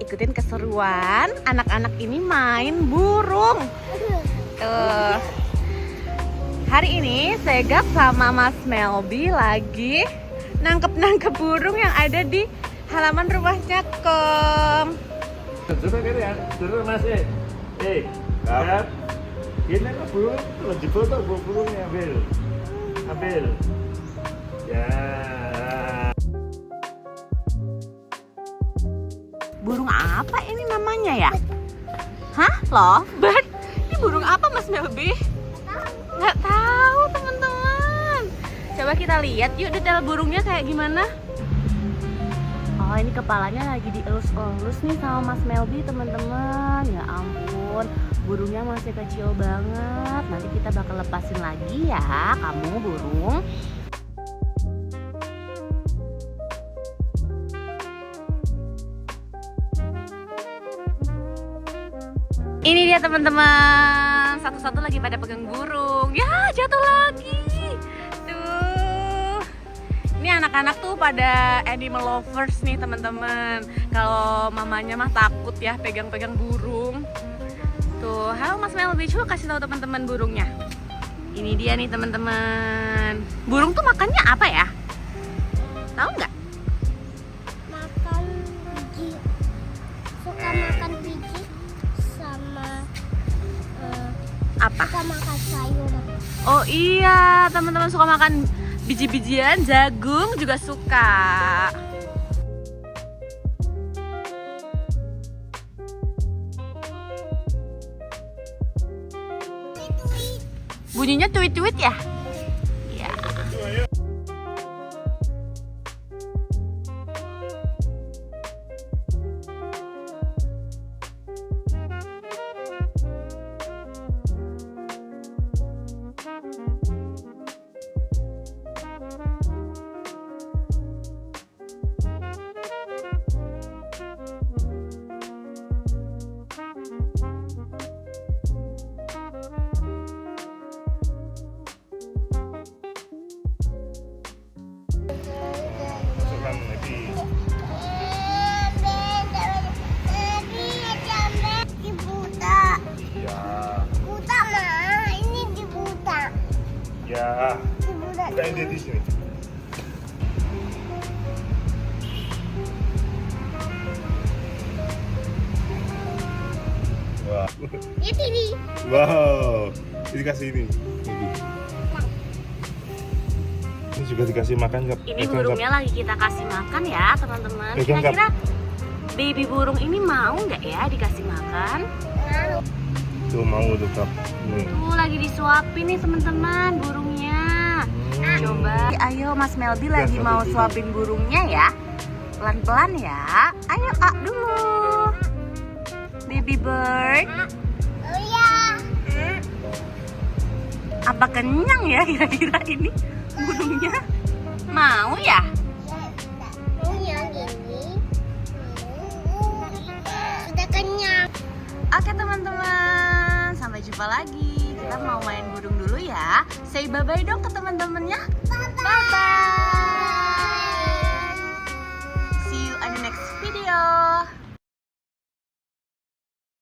ikutin keseruan anak-anak ini main burung. Tuh. Hari ini Segap sama Mas Melby lagi nangkep burung yang ada di halaman rumahnya Kom. Coba kiri ya, dulu masih. Lihat. Ini kan burung, lagi foto burungnya ambil. Ya. Burung apa ini namanya ya? Hah? Lovebird? Ini burung apa Mas Melby? Nggak tahu teman-teman. Coba kita lihat yuk detail burungnya kayak gimana. Oh, ini kepalanya lagi dielus-elus nih sama Mas Melby teman-teman. Ya ampun, burungnya masih kecil banget. Nanti kita bakal lepasin lagi ya kamu burung. Ini dia teman-teman, satu-satu lagi pada pegang burung. Ya, jatuh lagi. Tuh. Ini anak-anak tuh pada animal lovers nih teman-teman. Kalau mamanya mah takut ya pegang-pegang burung. Tuh, halo Mas Melby, coba kasih tahu teman-teman burungnya. Ini dia nih teman-teman. Burung tuh makannya apa ya? Tahu nggak? Makan biji. Suka makan biji sama Apa? suka makan sayur. Oh iya, teman-teman suka makan biji-bijian, jagung juga suka. Bunyinya tweet-tweet ya? Iya. Ya, buka ini di sini. Wah. Ini. Wow, ini kasih ini. Ini juga dikasih makan nggak? Ini burungnya lagi kita kasih makan ya teman-teman. Pegang, Kak. Kira-kira baby burung ini mau nggak ya dikasih makan? Tuh mau tuh Kak. Nih. Tuh lagi disuapin nih teman-teman burungnya. Coba, ayo Mas Melby lagi mau suapin burungnya ya. Pelan-pelan ya. Ayo dulu. Baby bird. Oh ya. Apa kenyang ya kira-kira ini burungnya? Mau ya? Oh yang ini. Sudah kenyang. Oke teman-teman, sampai jumpa lagi. Kita mau main burung dulu ya. Say bye-bye dong ke teman-temannya. Bye-bye. See you on the next video.